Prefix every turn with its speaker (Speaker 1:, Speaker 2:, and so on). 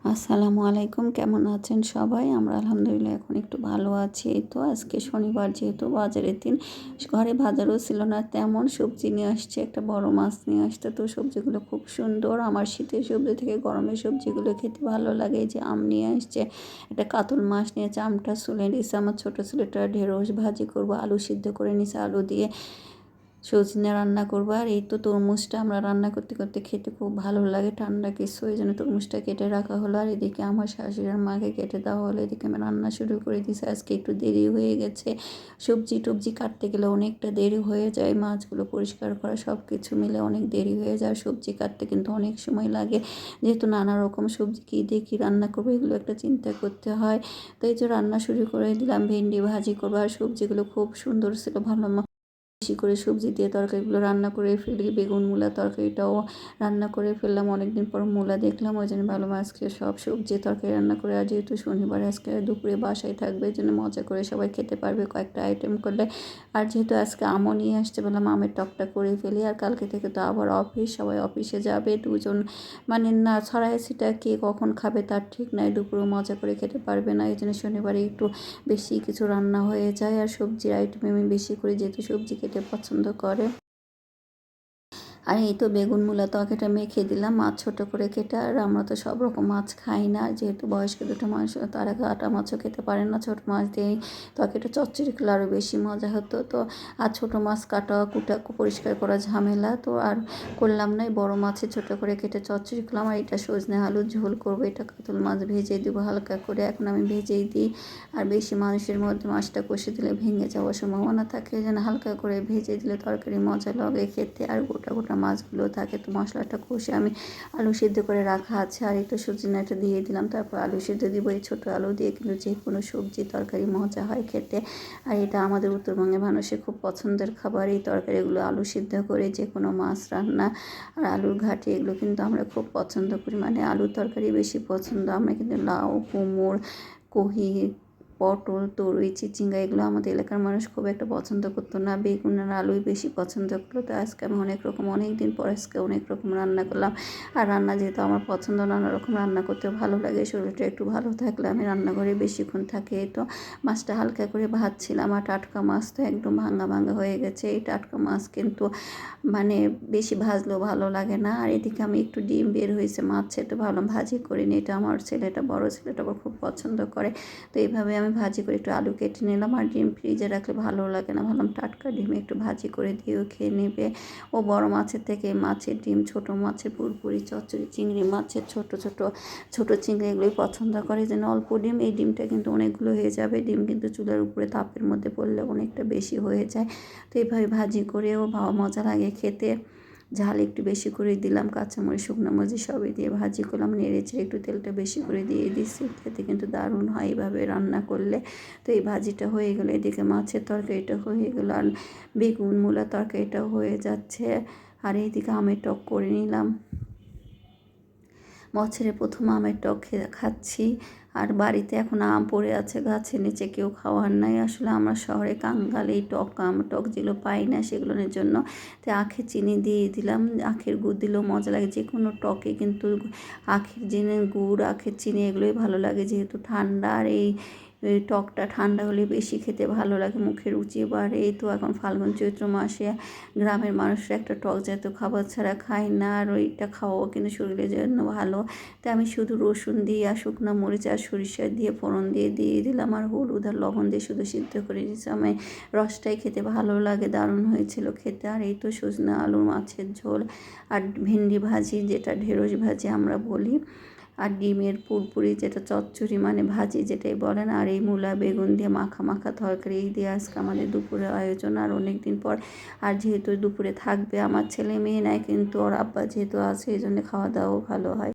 Speaker 1: আসসালামু আলাইকুম, কেমন আছেন সবাই? আমরা আলহামদুলিল্লাহ এখন একটু ভালো আছি। এই তো আজকে শনিবার, যেহেতু বাজারের দিন, ঘরে বাজারও ছিল না তেমন, সবজি নিয়ে আসছে, একটা বড় মাছ নিয়ে আসছে। তো সবজিগুলো খুব সুন্দর। আমার শীতের সবজি থেকে গরমের সবজিগুলো খেতে ভালো লাগে। এই যে আম নিয়ে আসছে, একটা কাতল মাছ নিয়েছে, আমটা সুলে নিয়েছে। আমার ছোটো ছেলেটা ঢেঁড়স ভাজি করবো, আলু সিদ্ধ করে নিয়েছে, আলু দিয়ে সজনে রান্না করবো। আর এই তো তরমুজটা আমরা রান্না করতে করতে খেতে খুব ভালো লাগে, ঠান্ডা কিছু, এই জন্য তরমুজটা কেটে রাখা হলো। আর এদিকে আমার শাশুড়ির মাকে কেটে দেওয়া হলো, এদিকে আমি রান্না শুরু করে দিয়েছি। আজকে একটু দেরি হয়ে গেছে, সবজি টবজি কাটতে গেলে অনেকটা দেরি হয়ে যায়, মাছগুলো পরিষ্কার করা সব কিছু মিলে অনেক দেরি হয়ে যায়। সবজি কাটতে কিন্তু অনেক সময় লাগে, যেহেতু নানা রকম সবজি কী দিয়ে কী রান্না করবো এগুলো একটা চিন্তা করতে হয়। তো এই যে রান্না শুরু করে দিলাম, ভেন্ডি ভাজি করবো। আর সবজিগুলো খুব সুন্দর ছিল, ভালো বেশি করে সবজি দিয়ে তরকারিগুলো রান্না করে ফেলি। বেগুন মূলা তরকারিটাও রান্না করে ফেললাম, অনেকদিন পর মূলা দেখলাম, ওই জন্য ভালো আজকে সব সবজি তরকারি রান্না করে। আর যেহেতু শনিবার আজকে দুপুরে বাসায় থাকবে, এই জন্য মজা করে সবাই খেতে পারবে কয়েকটা আইটেম করলে। আর যেহেতু আজকে আমও নিয়ে আসতে বললাম, আমের টকটা করে ফেলি। আর কালকে থেকে তো আবার অফিস, সবাই অফিসে যাবে, দুজন মানে না ছড়াই ছিটা কে কখন খাবে তার ঠিক নাই, দুপুরেও মজা করে খেতে পারবে না। এই জন্য শনিবারে একটু বেশি কিছু রান্না হয়ে যায়। আর সবজির আইটেম আমি বেশি করি, যেহেতু সবজি খেতে পছন্দ করে। আর এই তো বেগুন মূলা তরকারিটা মেখে দিলাম, মাছ ছোটো করে কেটে। আর আমরা তো সব রকম মাছ খাই না, যেহেতু বয়স্ক দুটো মানুষ, তারা কাটা মাছও খেতে পারে না। ছোটো মাছ দিয়েই তরকারিটা চচ্চড়ি করলে আরও বেশি মজা হতো। তো আর ছোটো মাছ কাটা কুটা পরিষ্কার করা ঝামেলা, তো আর করলাম না। বড় মাছে ছোটো করে কেটে চচ্চড়ি করলাম। আর এটা সজনে আলুর ঝোল করবো, এটা কাতল মাছ ভেজে দেবো হালকা করে, এখন আমি ভেজেই দিই। আর বেশি মানুষের মধ্যে মাছটা কষে দিলে ভেঙে যাওয়ার সম্ভাবনা থাকে, যেন হালকা করে ভেজে দিলে তরকারি মজা লাগে খেতে। আর গোটা গোটা মাছগুলো থাকে, তো মশলাটা কষে আমি আলু সিদ্ধ করে রাখা আছে, আর একটু সজনাটা দিয়ে দিলাম, তারপর আলু সিদ্ধ দিব। এই ছোটো আলু দিয়ে কিন্তু যে কোনো সবজি তরকারি মজা হয় খেতে। আর এটা আমাদের উত্তরবঙ্গের মানুষের খুব পছন্দের খাবার, এই তরকারিগুলো আলু সিদ্ধ করে যে কোনো মাছ রান্না আর আলুর ঘাটি, এগুলো কিন্তু আমরা খুব পছন্দ করি, মানে আলুর তরকারি বেশি পছন্দ। আমরা কিন্তু লাউ, কুমড়ো, কহি, পটল, তরুই, চিচিঙ্গা এগুলো আমাদের এলাকার মানুষ খুব একটা পছন্দ করতো না, বেগুন আর আলুই বেশি পছন্দ করতো। তো আজকে আমি অনেক দিন পর আজকে অনেক রকম রান্না করলাম। আর রান্না যেহেতু আমার পছন্দ, নানা রকম রান্না করতে ভালো লাগে, শরীরটা একটু ভালো থাকলে আমি রান্নাঘরে বেশিক্ষণ থাকি। তো মাছটা হালকা করে ভাজছিলাম। আর টাটকা মাছ তো একদম ভাঙা ভাঙা হয়ে গেছে, এই টাটকা মাছ কিন্তু মানে বেশি ভাজলেও ভালো লাগে না। আর এদিকে আমি একটু ডিম বের হয়েছে মাছ, সেটা ভাবলাম ভাজি করে নিই, এটা আমার ছেলেটা, বড় ছেলেটা আবার খুব পছন্দ করে। তো এইভাবে আমি ভাজি করে একটু আলু কেটে নিলাম। আর ডিম ফ্রিজে রাখলে ভালো লাগে না, ভাবলাম টাটকা ডিম একটু ভাজি করে দিয়েও খেয়ে নেবে। ও বড় মাছের থেকে মাছের ডিম, ছোট মাছের পুরপুরি চচ্চড়ি, চিংড়ি মাছের ছোট চিংড়ি এগুলোই পছন্দ করে, যেন অল্প ডিম। এই ডিমটা কিন্তু অনেকগুলো হয়ে যাবে, ডিম কিন্তু চুলার উপরে তাপের মধ্যে পড়লে অনেকটা বেশি হয়ে যায়। তো এইভাবে ভাজি করেও মজা লাগে খেতে। ঝাল একটু বেশি করে দিলাম, কাঁচামরিচ, শুকনো মরিচ সবই দিয়ে ভাজি করলাম, নেড়েচেড়ে একটু তেলটা বেশি করে দিয়ে দিচ্ছি, খেতে কিন্তু দারুণ হয় এইভাবে রান্না করলে। তো এই ভাজিটা হয়ে গেলো, এদিকে মাছের তরকারিটা হয়ে গেলো, আর বেগুন মূলা তরকারিটাও হয়ে যাচ্ছে। আর এইদিকে আমের টক করে নিলাম, বছরে প্রথম আমের টক খাচ্ছি। আর বাড়িতে এখন আম পড়ে আছে গাছের নিচে, কেউ খাওয়ার নাই। আসলে আমরা শহরে কাঙ্গাল, এই টক যেগুলো পাই না সেগুলোর জন্য। তো আখের চিনি দিয়ে দিলাম, আখের গুড় দিলেও মজা লাগে, যে কোনো টকে কিন্তু আখের গুড়, আখের চিনি এগুলোই ভালো লাগে, যেহেতু ঠান্ডা। আর এই টকটা ঠান্ডা হলে বেশি খেতে ভালো লাগে, মুখে রুচি বাড়ে। এই তো এখন ফাল্গুন চৈত্র মাসে গ্রামের মানুষরা একটা টক জাতীয় খাবার ছাড়া খায় না, আর ওইটা খাওয়াও কিন্তু শরীরের জন্য ভালো। তাই আমি শুধু রসুন দিয়ে আর শুকনো মরিচ আর সরিষা দিয়ে ফোড়ন দিয়ে দিলাম, আর হলুদ আর লবণ দিয়ে শুধু সিদ্ধ করে দিয়েছি। আমি রসটাই খেতে ভালো লাগে, দারুণ হয়েছিল খেতে। আর এই তো সজনে আলু মাছের ঝোল, আর ভেন্ডি ভাজি, যেটা ঢেঁড়স ভাজি আমরা বলি, আর ডিমের পুরপুরি, যেটা চচ্চড়ি মানে ভাজি যেটাই বলেন। আর এই মূলা বেগুন দিয়ে মাখা মাখা তরকারি, এই দিয়ে আজকে আমাদের দুপুরের আয়োজন। আর অনেক দিন পর, আর যেহেতু দুপুরে থাকবে আমার ছেলে মেয়ে নাই, কিন্তু ওর আব্বা যেহেতু আছে, এই জন্য খাওয়া দাওয়াও ভালো হয়।